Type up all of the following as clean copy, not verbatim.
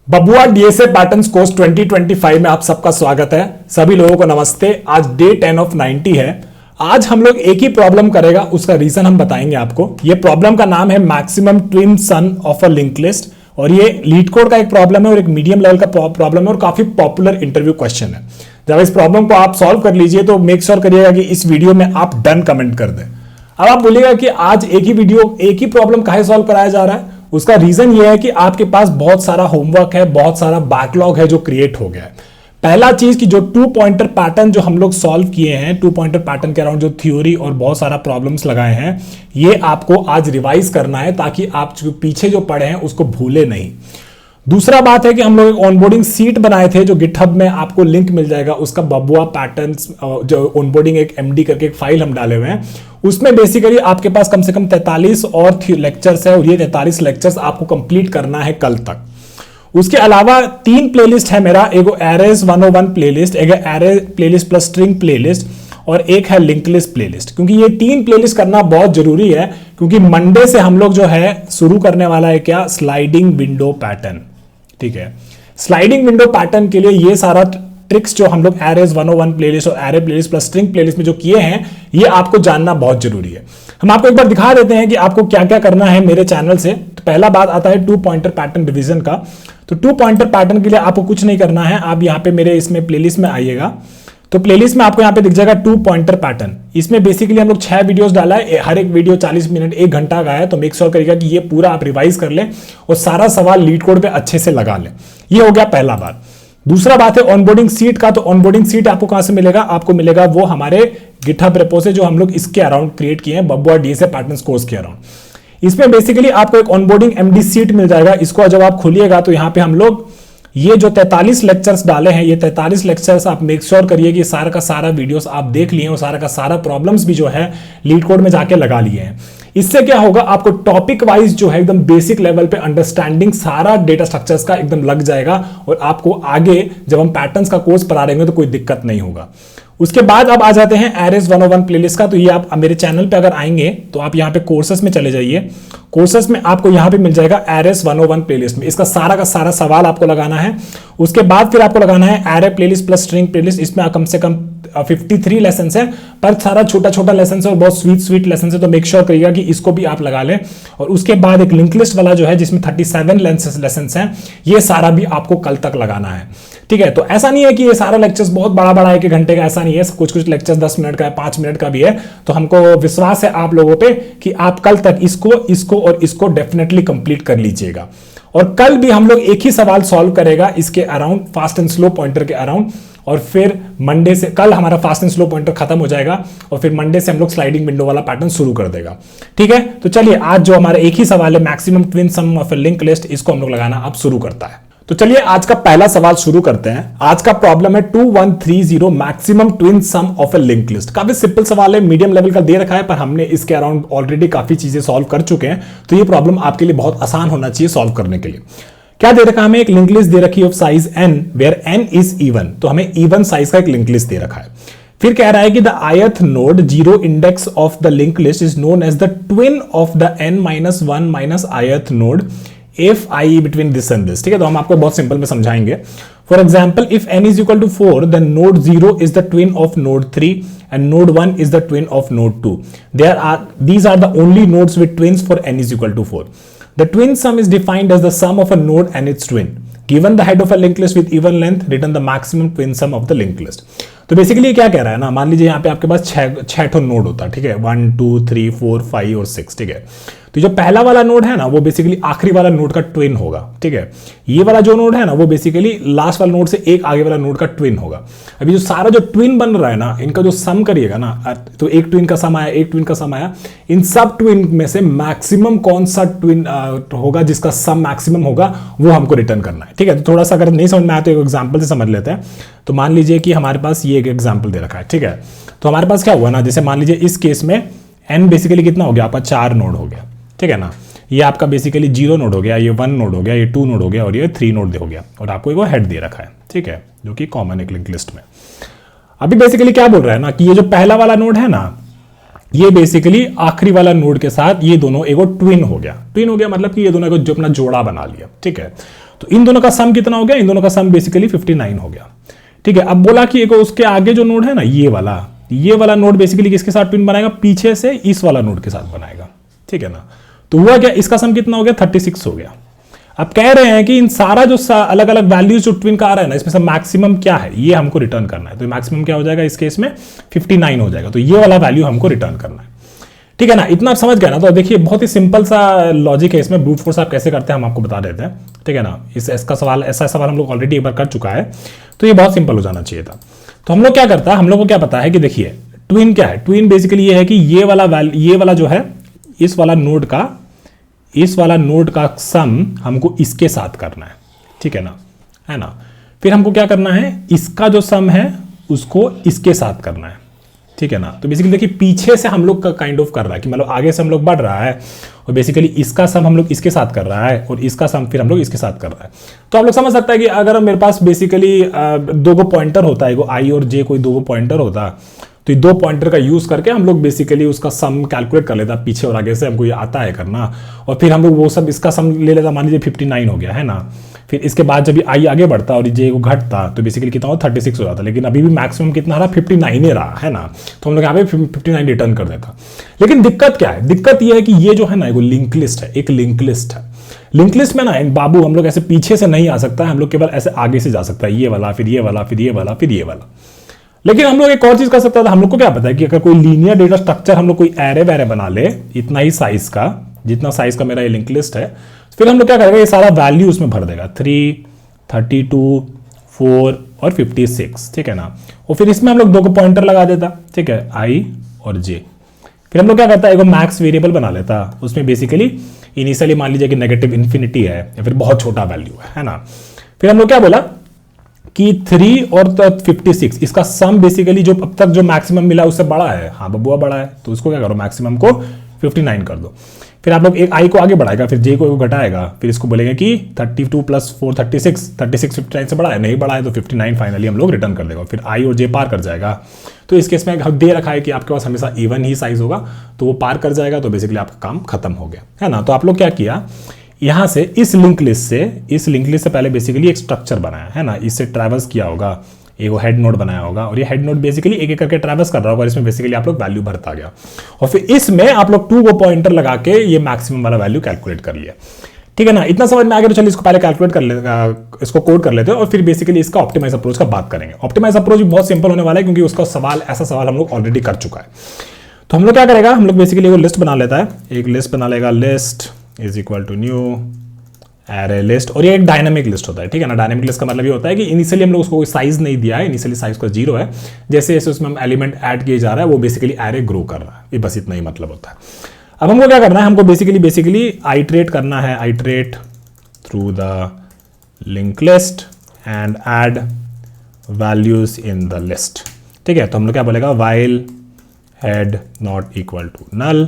बबुआ DSA patterns course 2025 में आप सबका स्वागत है। सभी लोगों को नमस्ते। आज डे 10 ऑफ 90 है। आज हम लोग एक ही प्रॉब्लम करेगा, उसका रीजन हम बताएंगे आपको। ये प्रॉब्लम का नाम है maximum twin son of a link list, और ये लीड कोड का एक प्रॉब्लम है और एक मीडियम लेवल का प्रॉब्लम है और काफी पॉपुलर इंटरव्यू क्वेश्चन है। जब इस प्रॉब्लम को आप सॉल्व कर लीजिए तो मेक श्योर करिएगा कि इस वीडियो में आप डन कमेंट कर दें। अब आप बोलिएगा कि आज एक ही प्रॉब्लम काहे सॉल्व कराया जा रहा है। उसका रीजन ये है कि आपके पास बहुत सारा होमवर्क है, बहुत सारा बैकलॉग है जो क्रिएट हो गया है। पहला चीज कि जो 2 पॉइंटर पैटर्न जो हम लोग सॉल्व किए हैं, 2 पॉइंटर पैटर्न के अराउंड जो थ्योरी और बहुत सारा प्रॉब्लम्स लगाए हैं, ये आपको आज रिवाइज करना है ताकि आप जो पीछे जो पढ़े हैं उसको भूले नहीं। दूसरा बात है कि हम लोग एक ऑनबोर्डिंग सीट बनाए थे जो गिटहब में आपको लिंक मिल जाएगा, उसका बबुआ पैटर्न्स जो ऑनबोर्डिंग एक एमडी करके एक फाइल हम डाले हुए हैं। उसमें बेसिकली आपके पास कम से कम 43 और लेक्चर्स है और ये 43 लेक्चर्स आपको कंप्लीट करना है कल तक। उसके अलावा 3 प्लेलिस्ट है मेरा, एक एरेज 101 प्लेलिस्ट, एक array playlist plus string playlist और एक है लिंक लिस्ट प्लेलिस्ट। क्योंकि ये 3 प्लेलिस्ट करना बहुत जरूरी है क्योंकि मंडे से हम लोग जो है शुरू करने वाला है क्या, स्लाइडिंग विंडो पैटर्न। ठीक है, स्लाइडिंग विंडो पैटर्न के लिए ये सारा ट्रिक्स जो हम लोग एरेज 101 प्लेलिस्ट और array playlist plus string playlist में जो किए हैं, ये आपको जानना बहुत जरूरी है। हम आपको एक बार दिखा देते हैं कि आपको क्या क्या करना है मेरे चैनल से। तो पहला बात आता है 2 पॉइंटर पैटर्न डिवीजन का। तो 2 पॉइंटर पैटर्न के लिए आपको कुछ नहीं करना है, आप यहाँ पे मेरे इसमें प्लेलिस्ट में आइएगा। तो प्लेलिस्ट में आपको यहाँ पे दिख जाएगा 2 पॉइंटर पैटर्न। इसमें बेसिकली हम लोग 6 वीडियोस डाला है, हर एक वीडियो 40 मिनट 1 घंटा का है। तो मेक श्योर करिएगा कि ये पूरा आप रिवाइज कर लें और सारा सवाल लीड कोड पे अच्छे से लगा लें। ये हो गया पहला बात। दूसरा बात है ऑनबोर्डिंग सीट का। तो ऑनबोर्डिंग सीट आपको कहां से मिलेगा, आपको मिलेगा वो हमारे गिटहब रेपो से जो हम लोग इसके अराउंड क्रिएट किए हैं, बबुआ डीएसए पैटर्न्स कोर्स के अराउंड। इसमें बेसिकली आपको एक ऑनबोर्डिंग एमडी सीट मिल जाएगा। इसको जब आप खोलिएगा तो यहाँ पे हम लोग ये जो 43 लेक्चर्स डाले हैं, ये 43 लेक्चर्स आप मेक श्योर करिए कि सारा का सारा वीडियोस आप देख लिए और सारा का सारा प्रॉब्लम्स भी जो है लीड कोड में जाके लगा लिए हैं। इससे क्या होगा, आपको टॉपिक वाइज जो है एकदम बेसिक लेवल पे अंडरस्टैंडिंग सारा डेटा स्ट्रक्चर्स का एकदम लग जाएगा और आपको आगे जब हम पैटर्न्स का कोर्स पढ़ा रहेंगे तो कोई दिक्कत नहीं होगा। उसके बाद अब आ जाते हैं एरेज 101 प्लेलिस्ट का। तो ये आप मेरे चैनल पे अगर आएंगे तो आप यहाँ पे कोर्सेस में चले जाइए। कोर्सेस में आपको यहाँ पे मिल जाएगा एरेज 101 प्लेलिस्ट में इसका सारा सवाल आपको लगाना है। उसके बाद फिर आपको लगाना है array playlist plus string playlist. इसमें कम से कम 53 लेसन है, पर सारा छोटा छोटा लेसन है और बहुत स्वीट लेसन है। तो मेक श्योर करिएगा कि इसको भी आप लगा लें। और उसके बाद एक लिंक लिस्ट वाला जो है जिसमें 37 लेसन है, ये सारा भी आपको कल तक लगाना है। ठीक है, तो ऐसा नहीं है कि ये सारा लेक्चर्स बहुत बड़ा 1 घंटे का, ऐसा नहीं है। कुछ लेक्चर्स 10 मिनट का है, 5 मिनट का भी है। तो हमको विश्वास है आप लोगों पे कि आप कल तक इसको और इसको डेफिनेटली कंप्लीट कर लीजिएगा। और कल भी हम लोग एक ही सवाल सॉल्व करेगा इसके around, fast and slow pointer के अराउंड। और फिर मंडे से, कल हमारा फास्ट एंड स्लो पॉइंटर खत्म हो जाएगा और फिर मंडे से हम लोग स्लाइडिंग विंडो वाला पैटर्न शुरू कर देगा। ठीक है, तो चलिए आज जो हमारा एक ही सवाल है maximum twin sum of a link list, इसको हम लोग लगाना अब शुरू करता है। तो चलिए आज का पहला सवाल शुरू करते हैं। आज का प्रॉब्लम है 2130 maximum twin sum of a link list. काफी सिंपल सवाल है, मीडियम लेवल का दे रखा है, पर हमने इसके अराउंड ऑलरेडी काफी चीजें सॉल्व कर चुके हैं। तो ये प्रॉब्लम आपके लिए बहुत आसान होना चाहिए सॉल्व करने के लिए। क्या दे रखा है हमें, एक लिंक लिस्ट दे रखी है of size n where n is even. तो हमें इवन साइज का एक लिंक लिस्ट दे रखा है। फिर कह रहा है कि the ith node 0 index of the link list is known as the twin of the n-1 ith node if I between this and this। ठीक है, तो हम आपको बहुत सिंपल में समझाएंगे। For example, if n is equal to 4 then node 0 is the twin of node 3 and node 1 is the twin of node 2। These are the only nodes with twins for n is equal to 4। The twin sum is defined as the sum of a node and its twin। Given the head of a linked list with even length, return the maximum twin sum of the linked list। तो basically क्या कह रहा है ना, मान लीजिए यहाँ पे आपके पास 6 नोड होता है। ठीक है, 1 2 3 4 5 और 6। ठीक है, तो जो पहला वाला नोड है ना वो बेसिकली आखिरी वाला नोड का ट्विन होगा। ठीक है, ये वाला जो नोड है ना वो बेसिकली लास्ट वाला नोड से एक आगे वाला नोड का ट्विन होगा। अभी जो सारा जो ट्विन बन रहा है ना, इनका जो सम करिएगा ना, तो एक ट्विन का सम आया, एक ट्विन का सम आया। इन सब ट्विन में से मैक्सिमम कौन सा ट्विन होगा जिसका सम मैक्सिमम होगा, वो हमको रिटर्न करना है। ठीक है, तो थोड़ा सा अगर नहीं समझ में आया तो एक एग्जाम्पल से समझ लेते हैं। तो मान लीजिए कि हमारे पास ये एक एग्जाम्पल दे रखा है। ठीक है, तो हमारे पास क्या हुआ ना, जैसे मान लीजिए इस केस में n बेसिकली कितना हो गया आपका, 4 नोड हो गया। ठीक है ना, ये आपका बेसिकली 0 नोड हो गया, ये 1 नोड हो गया, ये 2 नोड हो गया और ये 3 नोड हो गया। और आपको वो हेड दे रखा है। ठीक है, जो कि कॉमन एक लिंक लिस्ट में। अभी बेसिकली क्या बोल रहा है ना कि ये जो पहला वाला नोड है ना, ये बेसिकली आखिरी वाला नोड के साथ ये दोनों एगो ट्विन हो गया। ट्विन हो गया मतलब कि ये दोनों को जो अपना जोड़ा बना लिया। ठीक है, तो इन दोनों का सम कितना हो गया, इन दोनों का सम बेसिकली 59 हो गया। ठीक है, अब बोला कि एक उसके आगे जो नोड है ना, ये वाला नोड बेसिकली किसके साथ ट्विन बनाएगा, पीछे से इस वाला नोड के साथ बनाएगा। ठीक है ना, तो हुआ क्या, इसका सम कितना हो गया, 36 हो गया। अब कह रहे हैं कि इन सारा जो अलग अलग वैल्यूज जो ट्विन का आ रहा है ना, इसमें से मैक्सिमम क्या है ये हमको रिटर्न करना है। तो मैक्सिमम क्या हो जाएगा इस केस में, 59 हो जाएगा। तो ये वाला वैल्यू हमको रिटर्न करना है। ठीक है ना, इतना आप समझ गए ना। तो देखिए बहुत ही सिंपल सा लॉजिक है इसमें। ब्रूट फोर्स आप कैसे करते हैं हम आपको बता देते हैं। ठीक है ना, इसका सवाल, ऐसा सवाल हम लोग ऑलरेडी एक बार कर चुका है, तो ये बहुत सिंपल हो जाना चाहिए था। तो हम लोग क्या करता है, हम लोग को क्या पता है कि देखिए ट्विन क्या है, ट्विन बेसिकली ये है कि ये वाला जो है इस वाला नोड का सम हमको इसके साथ करना है। ठीक है ना, फिर हमको क्या करना है, इसका जो सम है उसको इसके साथ करना है। ठीक है ना, तो बेसिकली देखिए पीछे से हम लोग का काइंड ऑफ कर रहा है कि मतलब आगे से हम लोग बढ़ रहा है और बेसिकली इसका सम हम लोग इसके साथ कर रहा है और इसका सम फिर हम लोग इसके साथ कर रहा है। तो आप लोग समझ सकते हैं कि अगर मेरे पास बेसिकली दो गो पॉइंटर होता है, आई और जे कोई दो गो पॉइंटर होता, तो ये दो पॉइंटर का यूज करके हम लोग बेसिकली उसका सम कैलकुलेट कर लेता, पीछे और आगे से हमको ये आता है करना, और फिर हम लोग वो सब इसका सम ले लेता, मान लीजिए 59 हो गया है ना। फिर इसके बाद जब आई आगे बढ़ता और जे को घटता तो बेसिकली कितना हो, 36 हो जाता। लेकिन अभी भी मैक्सिमम कितना रहा, 59 ही रहा है ना। तो हम लोग यहाँ पे 59 रिटर्न कर देता। लेकिन दिक्कत क्या है, दिक्कत ये है कि ये जो है ना, एक लिंक लिस्ट है, एक लिंक लिस्ट है। लिंक लिस्ट में ना बाबू हम लोग ऐसे पीछे से नहीं आ सकता है, हम लोग केवल ऐसे आगे से जा सकता है, ये वाला फिर ये वाला फिर ये वाला फिर ये वाला। लेकिन हम लोग एक और चीज कर सकता था, हम लोग को क्या पता है कि अगर कोई लीनियर डेटा स्ट्रक्चर हम लोग कोई एरे वैरे बना ले इतना ही साइज का, जितना साइज का मेरा ये लिंक लिस्ट है, फिर हम लोग क्या करेंगे, ये सारा वैल्यू उसमें भर देगा, 3, 32, 4 और 56। ठीक है ना, और फिर इसमें हम लोग दो को पॉइंटर लगा देता। ठीक है, आई और जे। फिर हम लोग क्या करता है, एक मैक्स वेरिएबल बना लेता, उसमें बेसिकली इनिशियली मान लीजिए कि नेगेटिव इन्फिनिटी है या फिर बहुत छोटा वैल्यू है ना। फिर हम लोग क्या बोला कि 3 और 56 इसका सम बेसिकली जो अब तक जो मैक्सिमम मिला उससे बड़ा है। हाँ बबुआ बड़ा है, तो उसको क्या करो, मैक्सिमम को 59 कर दो। फिर आप लोग एक आई को आगे बढ़ाएगा, फिर जे को घटाएगा, फिर इसको बोलेंगे कि 32 + 4 36, 59 से बड़ा है, नहीं बड़ा है तो 59 फाइनली हम लोग रिटर्न कर देगा। फिर आई और जे पार कर जाएगा। तो इस केस में दे रखा है कि आपके पास हमेशा इवन ही साइज होगा, तो वो पार कर जाएगा, तो बेसिकली आपका काम खत्म हो गया है ना। तो आप लोग क्या किया, यहां से इस लिंक लिस्ट से पहले बेसिकली एक स्ट्रक्चर बनाया है ना, इससे ट्रैवर्स किया होगा, एक हेड नोड बनाया होगा, और ये हेड नोड बेसिकली एक एक करके ट्रैवर्स कर रहा होगा, इसमें बेसिकली आप लोग वैल्यू भरता गया, और फिर इसमें आप लोग 2 को पॉइंटर लगा के ये मैक्सिमम वाला वैल्यू कैलकुलेट कर लिया। ठीक है ना, इतना समझ में आ गया। तो चलिए इसको पहले कैलकुलेट कर लेते, इसको कोड कर लेते हैं और फिर बेसिकली इसका ऑप्टिमाइज अप्रोच का बात करेंगे। ऑप्टिमाइज अप्रोच भी बहुत सिंपल होने वाला है, क्योंकि उसका ऐसा सवाल हम लोग ऑलरेडी कर चुका है। तो हम लोग क्या करेगा, हम लोग बेसिकली एक लिस्ट बना लेता है, एक लिस्ट बना लेगा, list is equal to new array list, और ये एक डायनामिक लिस्ट होता है। ठीक है ना, डायनामिक लिस्ट का मतलब ये होता है कि इनिशियली हम लोग उसको कोई साइज नहीं दिया है, इनिशियली साइज का 0 है, जैसे जैसे उसमें हम एलिमेंट ऐड किए जा रहा है वो बेसिकली एरे ग्रो कर रहा है, ये बस इतना ही मतलब होता है। अब हमको क्या करना है, हमको बेसिकली आइटरेट करना है, iterate through the link list and add values in the list. ठीक है, तो हम लोग क्या बोलेगा, while head not equal to null.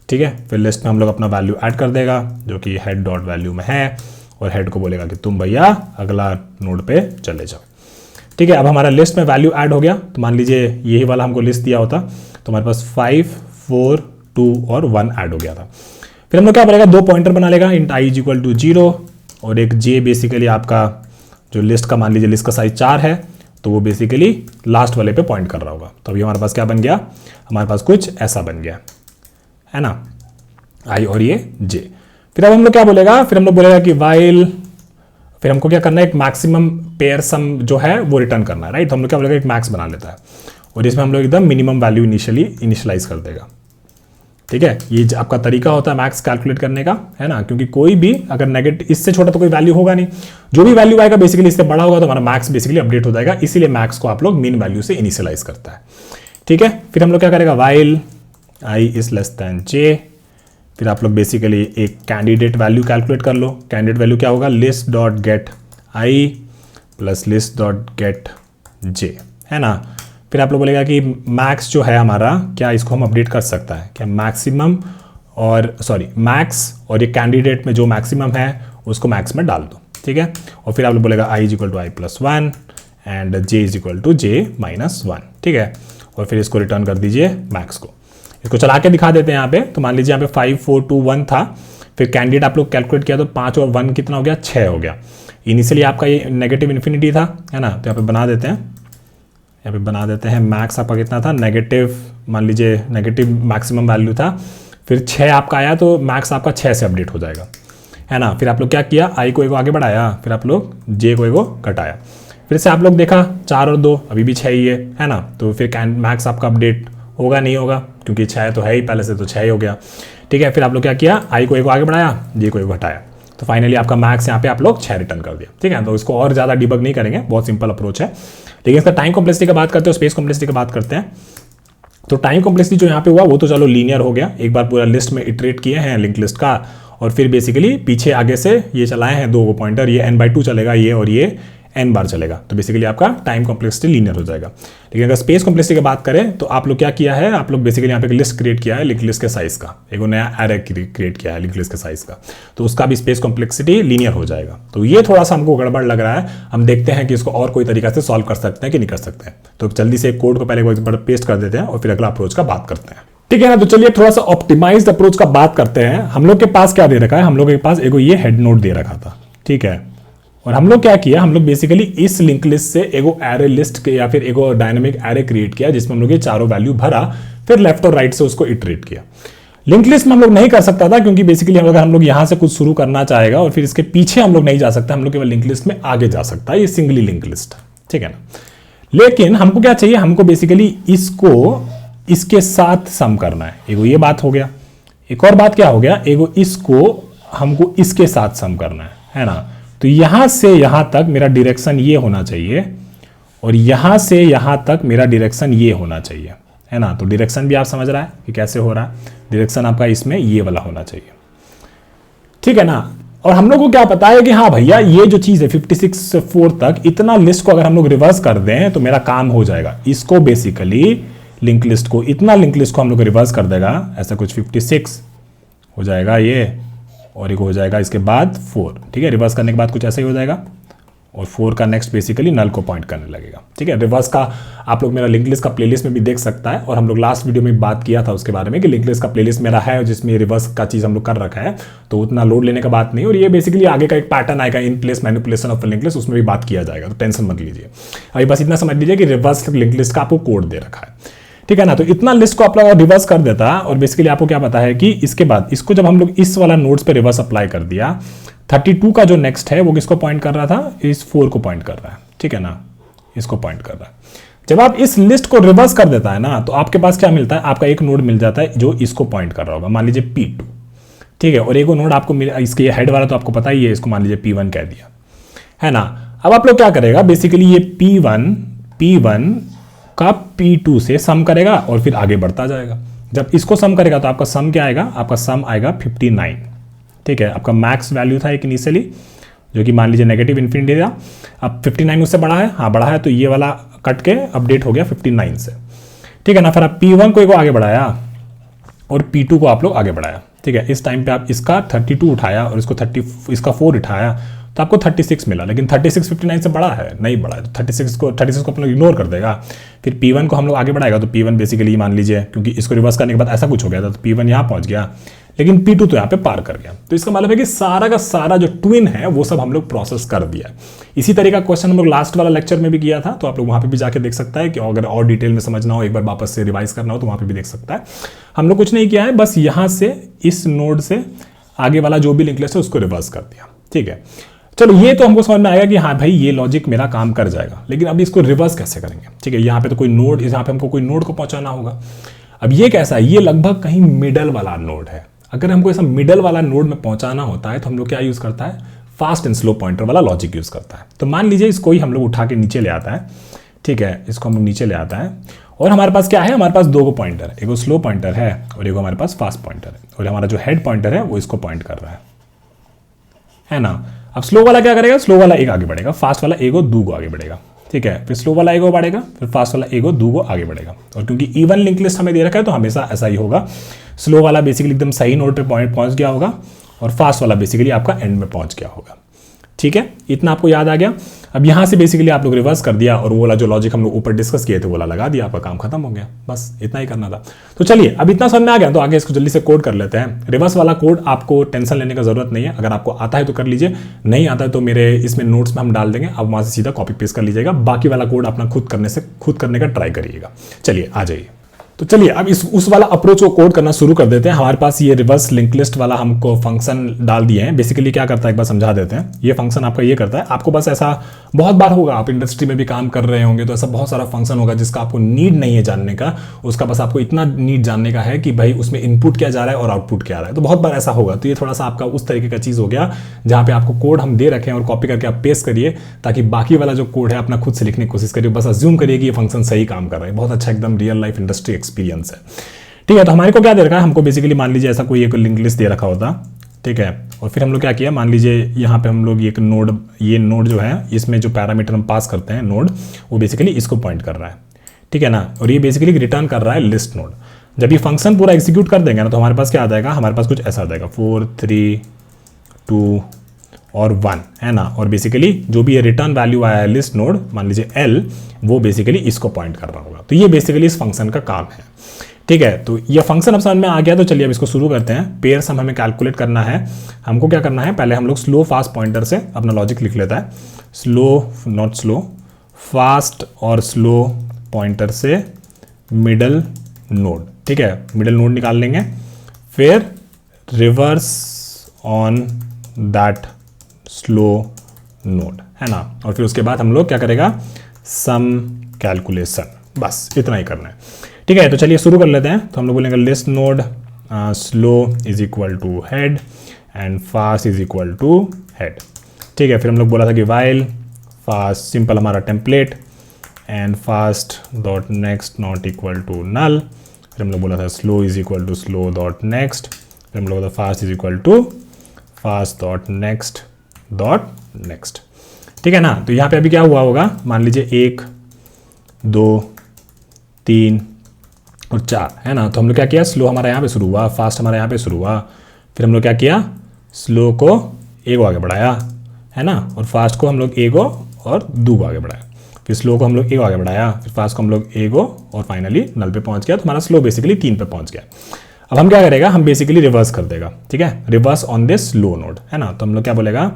ठीक है, फिर लिस्ट में हम लोग अपना वैल्यू ऐड कर देगा जो कि हेड डॉट वैल्यू में है, और हेड को बोलेगा कि तुम भैया अगला नोड पे चले जाओ। ठीक है, अब हमारा लिस्ट में वैल्यू ऐड हो गया, तो मान लीजिए यही वाला हमको लिस्ट दिया होता तो हमारे पास 5, 4, 2 और 1 ऐड हो गया था। फिर हम लोग क्या करेगा, 2 पॉइंटर बना लेगा, int i is equal to 0, और एक जे बेसिकली आपका जो लिस्ट का, मान लीजिए लिस्ट का साइज 4 है, तो वो बेसिकली लास्ट वाले पे पॉइंट कर रहा होगा। तो अभी हमारे पास क्या बन गया, हमारे पास कुछ ऐसा बन गया है ना, आई और ये जे। फिर अब हम लोग क्या बोलेगा, फिर हम लोग बोलेगा कि वाइल, फिर हमको क्या करना है, एक मैक्सिमम पेयर सम जो है वो रिटर्न करना है, राइट। तो हम लोग क्या बोलेगा, एक मैक्स बना लेता है, और इसमें हम लोग एकदम मिनिमम वैल्यू इनिशियलाइज कर देगा। ठीक है, ये आपका तरीका होता है मैक्स कैलकुलेट करने का, है ना, क्योंकि कोई भी अगर नेगेटिव, इससे छोटा तो कोई वैल्यू होगा नहीं, जो भी वैल्यू आएगा बेसिकली इससे बड़ा होगा तो हमारा मैक्स बेसिकली अपडेट हो जाएगा, इसीलिए मैक्स को आप लोग मीन वैल्यू से इनिशियलाइज करता है। ठीक है, फिर हम लोग क्या करेगा, while I is less than J, फिर आप लोग बेसिकली एक कैंडिडेट वैल्यू कैलकुलेट कर लो। कैंडिडेट वैल्यू क्या होगा, लिस्ट डॉट गेट आई प्लस लिस्ट डॉट गेट जे, है ना। फिर आप लोग बोलेगा कि मैक्स जो है हमारा, क्या इसको हम अपडेट कर सकता है, क्या मैक्सिमम और मैक्स और ये कैंडिडेट में जो मैक्सिमम है उसको मैक्स में डाल दो। ठीक है, और फिर आप लोग बोलेगा I is equal to I plus 1 and J is equal to J minus 1। ठीक है, और फिर इसको रिटर्न कर दीजिए मैक्स को। इसको चला के दिखा देते हैं यहाँ पे, तो मान लीजिए यहाँ पे 5, 4, 2, 1 था, फिर कैंडिडेट आप लोग कैलकुलेट किया तो 5 और 1 कितना हो गया, 6 हो गया। इनिशियली आपका ये नेगेटिव इन्फिनिटी था, है ना, तो यहाँ पे बना देते हैं, यहाँ पे बना देते हैं। मैक्स आपका कितना था, नेगेटिव, मान लीजिए नेगेटिव मैक्सिमम वैल्यू था, फिर 6 आपका आया तो मैक्स आपका 6 से अपडेट हो जाएगा, है ना। फिर आप लोग क्या किया, आई को एगो आगे बढ़ाया, फिर आप लोग जे को एगो घटाया, फिर से आप लोग देखा 4 और 2 अभी भी 6 ही है ना। तो फिर मैक्स आपका अपडेट होगा नहीं होगा, क्योंकि 6 तो है ही पहले से, तो 6 ही हो गया, ठीक है। फिर आप लोग क्या किया, आई को एगो आगे बढ़ाया, जे को एगो घटाया, तो फाइनली आपका मैक्स यहाँ पे आप लोग 6 रिटर्न कर दिया, ठीक है। तो इसको और ज़्यादा डिबग नहीं करेंगे, बहुत सिंपल अप्रोच है। लेकिन इसका टाइम कॉम्प्लेक्सिटी का बात करते हो, स्पेस कॉम्प्लेक्सिटी का बात करते हैं। तो टाइम कॉम्प्लेक्सिटी जो यहाँ पे हुआ वो तो चलो लीनियर हो गया, एक बार पूरा लिस्ट में इटरेट किए हैं लिंक लिस्ट का, और फिर बेसिकली पीछे आगे से ये चलाए हैं 2 पॉइंटर, ये n/2 चलेगा ये, और ये n बार चलेगा, तो बेसिकली आपका टाइम कॉम्प्लेक्सिटी लीनियर हो जाएगा। लेकिन अगर स्पेस कॉम्प्लेक्सिटी की बात करें तो आप लोग क्या किया है, आप लोग बेसिकली यहाँ पे एक लिस्ट क्रिएट किया है लिंक लिस्ट के साइज का, एक नया एरे क्रिएट किया है लिंक लिस्ट के साइज का, तो उसका भी स्पेस कॉम्प्लेक्सिटी लीनियर हो जाएगा। तो ये थोड़ा सा हमको गड़बड़ लग रहा है, हम देखते हैं कि इसको और कोई तरीका से सॉल्व कर सकते हैं कि नहीं कर सकते हैं। तो जल्दी से कोड को पहले एक बार पेस्ट कर देते हैं और फिर अगला अप्रोच का बात करते हैं, ठीक है ना। तो चलिए थोड़ा सा ऑप्टिमाइज्ड अप्रोच का बात करते हैं। हम लोग के पास क्या दे रखा है, हम लोग के पास एगो ये हेड नोड दे रखा था, ठीक है। और हम लोग क्या किया, हम लोग बेसिकली इस लिंक लिस्ट से एगो एरे लिस्ट के या फिर एगो डायनामिक एरे क्रिएट किया, जिसमें हम लोग ये चारों वैल्यू भरा, फिर लेफ्ट और राइट से उसको इटरेट किया। लिंक लिस्ट में हम लोग नहीं कर सकता था, क्योंकि बेसिकली हम लोग यहां से कुछ शुरू करना चाहेगा और फिर इसके पीछे हम लोग नहीं जा सकते, हम लोग केवल लिंक लिस्ट में आगे जा सकता है, ये सिंगली लिंक लिस्ट, ठीक है ना। लेकिन हमको क्या चाहिए, हमको बेसिकली इसको इसके साथ सम करना है, एगो ये बात हो गया। एक और बात क्या हो गया, एगो इसको हमको इसके साथ सम करना है ना। तो यहां से यहां तक मेरा डायरेक्शन ये होना चाहिए, और यहां से यहां तक मेरा डायरेक्शन ये होना चाहिए, है ना। तो डायरेक्शन भी आप समझ रहा है कि कैसे हो रहा है, डायरेक्शन आपका इसमें ये वाला होना चाहिए, ठीक है ना। और हम लोग को क्या पता है कि हाँ भैया ये जो चीज है 56 तक, इतना लिस्ट को अगर हम लोग रिवर्स कर दें तो मेरा काम हो जाएगा। इसको बेसिकली लिंक लिस्ट को, इतना लिंक लिस्ट को हम लोग रिवर्स कर देगा, ऐसा कुछ 56 हो जाएगा ये, और एक हो जाएगा इसके बाद 4, ठीक है। रिवर्स करने के बाद कुछ ऐसा ही हो जाएगा, और 4 का नेक्स्ट बेसिकली नल को पॉइंट करने लगेगा, ठीक है। रिवर्स का आप लोग मेरा लिंक लिस्ट का प्लेलिस्ट में भी देख सकता है, और हम लोग लास्ट वीडियो में बात किया था उसके बारे में कि लिंक लिस्ट का प्लेलिस्ट मेरा है जिसमें रिवर्स का चीज हम लोग कर रखा है, तो उतना लोड लेने का बात नहीं। और ये बेसिकली आगे का एक पैटर्न आएगा, in place manipulation of link list, उसमें भी बात किया जाएगा, तो टेंशन मत लीजिए। अभी बस इतना समझ लीजिए कि रिवर्स लिंक लिस्ट का आपको कोड दे रखा है, ठीक है ना। तो इतना लिस्ट को आप लोग रिवर्स कर देता, और बेसिकली आपको क्या पता है कि इसके बाद इसको जब हम लोग इस वाला नोड्स पे रिवर्स अप्लाई कर दिया, 32 का जो नेक्स्ट है वो किसको पॉइंट कर रहा था, इस 4 को पॉइंट कर रहा है, ठीक है ना, इसको पॉइंट कर रहा है। जब आप इस लिस्ट को रिवर्स कर देता है ना, तो आपके पास क्या मिलता है, आपका एक नोड मिल जाता है जो इसको पॉइंट कर रहा होगा, मान लीजिए P2, ठीक है। और एक नोड आपको इसके हेड वाला तो आपको पता ही है, इसको मान लीजिए P1 कह दिया, है ना। अब आप लोग क्या करेगा, बेसिकली ये P1 का P2 से सम करेगा और फिर आगे बढ़ता जाएगा। जब इसको सम करेगा तो आपका सम क्या आएगा, आपका सम आएगा 59, ठीक है। आपका मैक्स वैल्यू था एक इनिशियली, जो कि मान लीजिए नेगेटिव इन्फिनिटी था, अब 59 उससे बड़ा है, हाँ बड़ा है, तो ये वाला कट के अपडेट हो गया 59 से, ठीक है ना। फिर आप P1 को आगे बढ़ाया और P2 को आप लोग आगे बढ़ाया, ठीक है। इस टाइम पे आप इसका 32 उठाया और इसका 4 उठाया, तो आपको 36 मिला। लेकिन 36 59 से बड़ा है, नहीं बड़ा है, तो 36 को आप लोग इग्नोर कर देगा। फिर P1 को हम लोग आगे बढ़ाएगा, तो P1 बेसिकली मान लीजिए, क्योंकि इसको रिवर्स करने के बाद ऐसा कुछ हो गया था, तो P1 यहाँ पहुंच गया, लेकिन P2 तो यहाँ पे पार कर गया। तो इसका मतलब है कि सारा का सारा जो ट्विन है वो सब हम लोग प्रोसेस कर दिया। इसी तरह का क्वेश्चन हम लोग लास्ट वाला लेक्चर में भी किया था, तो आप लोग वहां पे भी जाके देख सकता है कि अगर और डिटेल में समझना हो, एक बार वापस से रिवाइज करना हो, तो वहां पे भी देख सकता है। हम लोग कुछ नहीं किया है, बस यहाँ से इस नोड से आगे वाला जो भी लिंक लिस्ट है उसको रिवर्स कर दिया, ठीक है। चलो ये तो हमको समझ में आएगा कि हाँ भाई ये लॉजिक मेरा काम कर जाएगा, लेकिन अब इसको रिवर्स कैसे करेंगे, ठीक है। यहाँ पे तो कोई नोड, यहाँ पे हमको कोई नोड को पहुंचाना होगा। अब ये कैसा है, ये लगभग कहीं मिडल वाला नोड है। अगर हमको ऐसा मिडल वाला नोड में पहुंचाना होता है तो हम लोग क्या यूज करता है, फास्ट एंड स्लो पॉइंटर वाला लॉजिक यूज करता है। तो मान लीजिए इसको ही हम लोग उठा के नीचे ले आता है, ठीक है, इसको हम लोग नीचे ले आता है, और हमारे पास क्या है, हमारे पास 2 पॉइंटर, एक स्लो पॉइंटर है और एक हमारे पास फास्ट पॉइंटर है, और हमारा जो हेड पॉइंटर है वो इसको पॉइंट कर रहा है ना। अब स्लो वाला क्या करेगा, स्लो वाला एक आगे बढ़ेगा, फास्ट वाला एगो 2 आगे बढ़ेगा, ठीक है। फिर स्लो वाला एगो बढ़ेगा, फिर फास्ट वाला एगो 2 आगे बढ़ेगा। और क्योंकि इवन लिंक लिस्ट हमें दे रखा है तो हमेशा ऐसा ही होगा, स्लो वाला बेसिकली एकदम सही नोड पे पॉइंट पहुंच गया होगा, और फास्ट वाला बेसिकली आपका एंड में पहुंच गया होगा, ठीक है, इतना आपको याद आ गया। अब यहाँ से बेसिकली आप लोग रिवर्स कर दिया और वो वाला जो लॉजिक हम लोग ऊपर डिस्कस किए थे वो वाला लगा दिया, आपका काम खत्म हो गया, बस इतना ही करना था। तो चलिए अब इतना समझ में आ गया, तो आगे इसको जल्दी से कोड कर लेते हैं। रिवर्स वाला कोड आपको टेंशन लेने का जरूरत नहीं है, अगर आपको आता है तो कर लीजिए, नहीं आता है तो मेरे इसमें नोट्स में हम डाल देंगे, आप वहाँ से सीधा कॉपी पेस्ट कर लीजिएगा, बाकी वाला कोड अपना खुद करने का ट्राई करिएगा। चलिए आ जाइए। तो चलिए अब उस वाला अप्रोच को कोड करना शुरू कर देते हैं। हमारे पास ये रिवर्स लिंक लिस्ट वाला हमको फंक्शन डाल दिए हैं। बेसिकली क्या करता है एक बार समझा देते हैं। ये फंक्शन आपका ये करता है, आपको बस ऐसा बहुत बार होगा, आप इंडस्ट्री में भी काम कर रहे होंगे तो ऐसा बहुत सारा फंक्शन होगा जिसका आपको नीड नहीं है जानने का, उसका बस आपको इतना नीड जानने का है कि भाई उसमें इनपुट क्या जा रहा है और आउटपुट क्या आ रहा है। तो बहुत बार ऐसा होगा, तो ये थोड़ा सा आपका उस तरीके का चीज़ हो गया जहाँ पे आपको कोड हम दे रखे हैं और कॉपी करके आप पेस्ट करिए, ताकि बाकी वाला जो कोड है अपना खुद से लिखने की कोशिश करिए, बस अज्यूम करिए कि ये फंक्शन सही काम कर रहा है। बहुत अच्छा एकदम रियल लाइफ इंडस्ट्री एक्सपीरियंस है। ठीक है, तो हमारे को क्या दे रखा है, हमको बेसिकली मान लीजिए ऐसा कोई एक लिंक लिस्ट दे रखा होता, ठीक है, और फिर हम लोग क्या किया, मान लीजिए यहाँ पे हम लोग एक नोड, ये नोड जो है इसमें जो पैरामीटर हम पास करते हैं नोड, वो बेसिकली इसको पॉइंट कर रहा है, ठीक है ना, और ये बेसिकली रिटर्न कर रहा है लिस्ट नोड। जब ये फंक्शन पूरा एग्जीक्यूट कर देंगे ना तो हमारे पास क्या आ जाएगा, हमारे पास कुछ ऐसा आ जाएगा 4 3 2 और 1 है ना, और बेसिकली जो भी ये रिटर्न वैल्यू आया है लिस्ट नोड, मान लीजिए L, वो बेसिकली इसको पॉइंट कर रहा होगा। तो ये बेसिकली इस फंक्शन का काम है। ठीक है, तो ये फंक्शन अब समझ में आ गया। तो चलिए अब इसको शुरू करते हैं। पेयर सम हमें कैलकुलेट करना है। हमको क्या करना है, पहले हम लोग स्लो फास्ट पॉइंटर से अपना लॉजिक लिख लेता है। स्लो नॉट स्लो, फास्ट और स्लो पॉइंटर से मिडल नोड, ठीक है, मिडल नोड निकाल लेंगे, फिर reverse on that slow node, है ना, और फिर उसके बाद हम लोग क्या करेगा, सम कैलकुलेशन, बस इतना ही करना है। ठीक है, तो चलिए शुरू कर लेते हैं। तो हम लोग बोलेंगे list node slow is equal to head and fast is equal to head. ठीक है, फिर हम लोग बोला था कि वाइल फास्ट सिंपल हमारा template and fast dot next not equal to null. फिर हम लोग बोला था slow is equal to slow dot next. फिर हम लोग बोला था fast is equal to fast dot next dot next. ठीक है ना, तो यहाँ पे अभी क्या हुआ होगा, मान लीजिए 1 2 3 और 4 है ना, तो हम लोग क्या किया, स्लो हमारा यहाँ पे शुरू हुआ, फास्ट हमारा यहाँ पे शुरू हुआ, फिर हम लोग क्या किया, स्लो को एक आगे बढ़ाया, है ना, और फास्ट को हम लोग एक और 2 आगे बढ़ाया, फिर स्लो को हम लोग एक आगे बढ़ाया, फिर फास्ट को हम लोग एक और फाइनली नल पे पहुंच गया। तो हमारा स्लो बेसिकली 3 पे पहुंच गया। अब हम क्या करेगा, हम बेसिकली रिवर्स कर देगा, ठीक है, reverse on this slow node, है ना, तो हम लोग क्या बोलेगा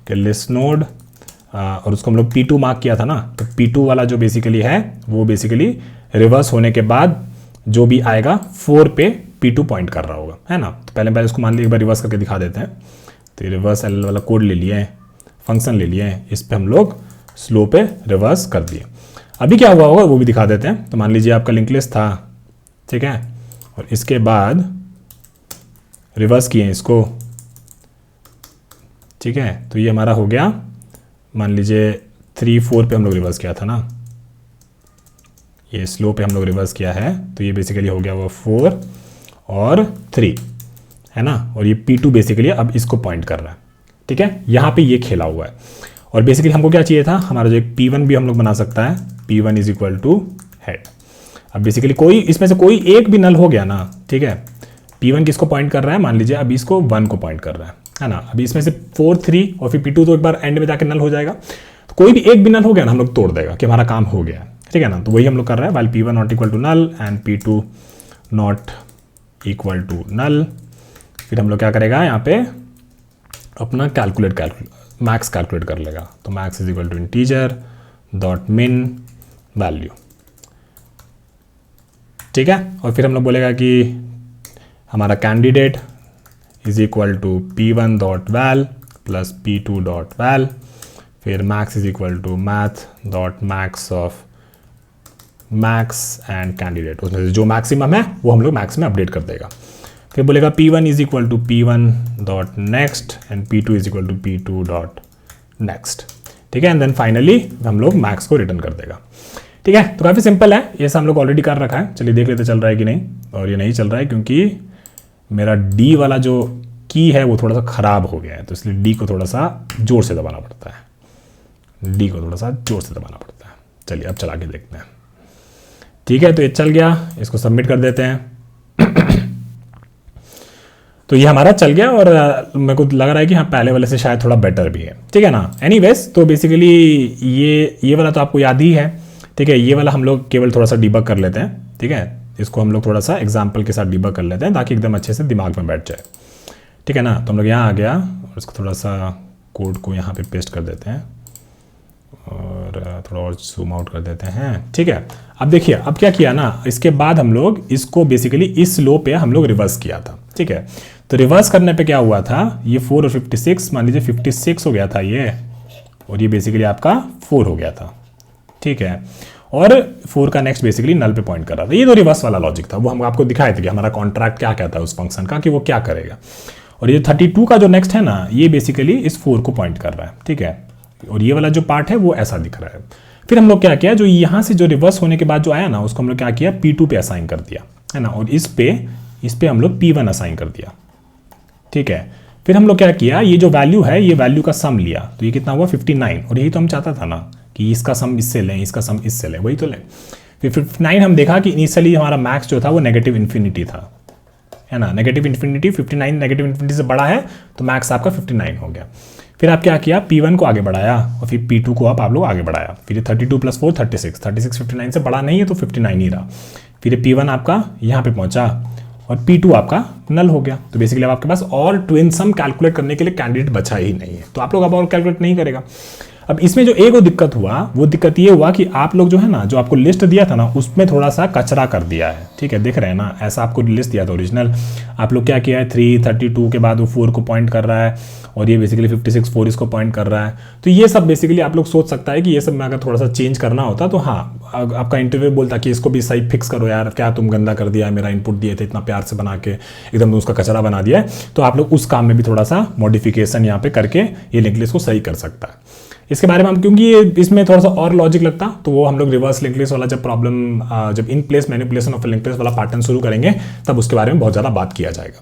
कि लिस्ट नोड, और उसको हम लोग P2 मार्क किया था ना, तो P2 वाला जो बेसिकली है वो बेसिकली रिवर्स होने के बाद जो भी आएगा 4 पे P2 पॉइंट कर रहा होगा, है ना। तो पहले उसको मान लीजिए एक बार रिवर्स करके दिखा देते हैं। तो रिवर्स एल वाला कोड ले लिए, फंक्शन ले लिए, इस पे हम लोग स्लो पे रिवर्स कर दिए। अभी क्या हुआ होगा वो भी दिखा देते हैं। तो मान लीजिए आपका लिंक लिस्ट था, ठीक है, और इसके बाद रिवर्स किए इसको, ठीक है, तो ये हमारा हो गया, मान लीजिए 3 4 पे हम लोग रिवर्स किया था ना, ये स्लो पे हम लोग रिवर्स किया है, तो ये बेसिकली हो गया वो 4 और 3, है ना, और ये P2 बेसिकली अब इसको पॉइंट कर रहा है, ठीक है, यहाँ पे ये खेला हुआ है। और बेसिकली हमको क्या चाहिए था, हमारा जो एक P1 भी हम लोग बना सकता है, P1 is equal to head. अब बेसिकली कोई इसमें से कोई एक भी नल हो गया ना, ठीक है, P1 किसको पॉइंट कर रहा है, मान लीजिए अभी इसको 1 को पॉइंट कर रहा है ना, अभी इसमें से 4 3 और फिर P2 तो एक बार एंड में जाकर नल हो जाएगा। तो कोई भी एक भी नल हो गया ना, हम लोग तोड़ देगा कि हमारा काम हो गया है, ठीक है ना। तो वही हम लोग कर रहे हैं, while P1 not equal to null and P2 not equal to null. फिर हम लोग क्या करेगा, यहाँ पे अपना मैक्स कैलकुलेट कर लेगा। तो max is equal to integer dot min value, ठीक है, और फिर हम लोग बोलेगा कि हमारा candidate is equal to P1 dot val plus P2 dot val, फिर max is equal to math dot max of max and candidate, उसमें से जो मैक्सिमम है वो हम लोग मैक्स में अपडेट कर देगा। फिर बोलेगा P1 is equal to P1 dot next and P2 is equal to P2 dot next, ठीक है, एंड देन फाइनली हम लोग मैक्स को रिटर्न कर देगा। ठीक है, तो काफ़ी सिंपल है, ये सब हम लोग ऑलरेडी कर रखा है। चलिए देख लेते चल रहा है कि नहीं, और ये नहीं चल रहा है क्योंकि मेरा D वाला जो की है वो थोड़ा सा ख़राब हो गया है, तो इसलिए D को थोड़ा सा जोर से दबाना पड़ता है, D को थोड़ा सा जोर से दबाना पड़ता है। चलिए अब चला के देखते हैं। ठीक है, तो ये चल गया, इसको सबमिट कर देते हैं। तो ये हमारा चल गया और मेरे को लग रहा है कि हाँ पहले वाले से शायद थोड़ा बेटर भी है, ठीक है ना। एनीवेज तो बेसिकली ये वाला तो आपको याद ही है, ठीक है। ये वाला हम लोग केवल थोड़ा सा डिबग कर लेते हैं, ठीक है। इसको हम लोग थोड़ा सा एग्जाम्पल के साथ डिबग कर लेते हैं ताकि एकदम अच्छे से दिमाग में बैठ जाए, ठीक है ना। तो हम लोग यहाँ आ गया और इसको थोड़ा सा कोड को यहाँ पे पेस्ट कर देते हैं और थोड़ा और जूम आउट कर देते हैं, ठीक है। अब देखिए अब क्या किया ना, इसके बाद हम लोग इसको बेसिकली इस लो पे हम लोग रिवर्स किया था, ठीक है। तो रिवर्स करने पे क्या हुआ था, ये 4 और 56 मान लीजिए 56 हो गया था ये, और ये बेसिकली आपका 4 हो गया था, ठीक है। और 4 का नेक्स्ट बेसिकली नल पे पॉइंट कर रहा था। ये तो रिवर्स वाला लॉजिक था, वो हम आपको दिखाए थे कि हमारा कॉन्ट्रैक्ट क्या कहता है उस फंक्शन का कि वो क्या करेगा। और ये 32 का जो नेक्स्ट है ना, ये बेसिकली इस 4 को पॉइंट कर रहा है, ठीक है। और ये वाला जो पार्ट है वो ऐसा दिख रहा है। फिर हम लोग क्या किया, जो यहाँ से जो रिवर्स होने के बाद जो आया ना, उसको हम लोग क्या किया, P2 पे असाइन कर दिया, है ना। और इस पे हम लोग P1 असाइन कर दिया, ठीक है। फिर हम लोग क्या किया, ये जो वैल्यू है ये वैल्यू का सम लिया, तो ये कितना हुआ 59। और यही तो हम चाहता था ना कि इसका सम इससे लें, इसका सम इससे लें, वही तो लें। फिर 59 हम देखा कि इनिशियली हमारा मैक्स जो था वो नेगेटिव इन्फिनिटी था, है ना। नेगेटिव इन्फिनिटी 59 नेगेटिव इन्फिनिटी से बड़ा है तो मैक्स आपका 59 हो गया। फिर आप क्या किया, P1 को आगे बढ़ाया और फिर P2 को आप लोग आगे बढ़ाया। फिर ये 32 + 4 36 59 से बड़ा नहीं है तो 59 ही रहा। फिर ये P1 आपका यहाँ पे पहुंचा और P2 आपका नल हो गया। तो बेसिकली अब आपके पास और ट्विन सम कैलकुलेट करने के लिए कैंडिडेट बचा ही नहीं है, तो आप लोग अब और कैलकुलेट नहीं करेगा। अब इसमें जो एक दिक्कत हुआ, वो दिक्कत ये हुआ कि आप लोग जो है ना, जो आपको लिस्ट दिया था ना, उसमें थोड़ा सा कचरा कर दिया है, ठीक है। दिख रहे हैं ना, ऐसा आपको लिस्ट दिया था ओरिजिनल, आप लोग क्या किया है 3 32 के बाद वो 4 को पॉइंट कर रहा है और ये बेसिकली 56 4 इसको पॉइंट कर रहा है। तो ये सब बेसिकली आप लोग सोच सकता है कि ये सब में अगर थोड़ा सा चेंज करना होता तो हाँ, आपका इंटरव्यू बोलता कि इसको भी सही फिक्स करो यार, क्या तुम गंदा कर दिया है, मेरा इनपुट दिए थे इतना प्यार से बना के एकदम उसका कचरा बना दिया है। तो आप लोग उस काम में भी थोड़ा सा मॉडिफिकेशन यहाँ पे करके ये लिंक लिस्ट को सही कर सकता है। इसके बारे में हम, क्योंकि ये इसमें थोड़ा सा और लॉजिक लगता, तो वो हम लोग रिवर्स लिंक लिस्ट वाला जब प्रॉब्लम जब in place manipulation of link list वाला पैटर्न शुरू करेंगे तब उसके बारे में बहुत ज़्यादा बात किया जाएगा,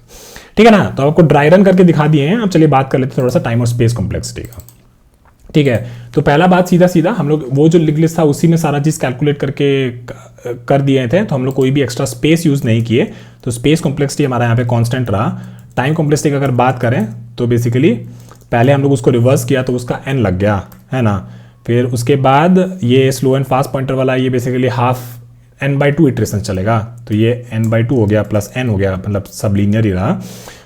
ठीक है ना। तो आपको ड्राई रन करके दिखा दिए हैं। अब चलिए बात कर लेते हैं थोड़ा सा टाइम और स्पेस कॉम्प्लेक्सिटी का, ठीक है। तो पहला बात सीधा हम लोग वो जो लिंक लिस्ट था उसी में सारा चीज़ कैलकुलेट करके कर दिए थे, तो हम लोग कोई भी एक्स्ट्रा स्पेस यूज़ नहीं किए। तो स्पेस कॉम्प्लेक्सिटी हमारा यहाँ पे कॉन्स्टेंट रहा। टाइम कॉम्प्लेक्सिटी का अगर बात करें तो बेसिकली पहले हम लोग उसको रिवर्स किया तो उसका n लग गया, है ना। फिर उसके बाद ये स्लो एंड फास्ट पॉइंटर वाला ये बेसिकली हाफ n/2 इटरेशन चलेगा, तो ये n/2 हो गया प्लस n हो गया, मतलब सब लीनियर ही रहा।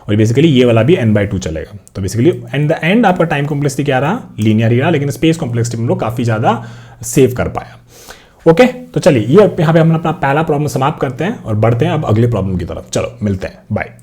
और बेसिकली ये वाला भी n/2 चलेगा। तो बेसिकली एट द एंड आपका टाइम कॉम्प्लेक्सिटी क्या रहा, लीनियर ही रहा, लेकिन स्पेस कॉम्प्लेक्सिटी हम लोग काफ़ी ज़्यादा सेव कर पाया। ओके, तो चलिए ये यहाँ पे हम अपना पहला प्रॉब्लम समाप्त करते हैं और बढ़ते हैं अब अगले प्रॉब्लम की तरफ। चलो मिलते हैं, बाय।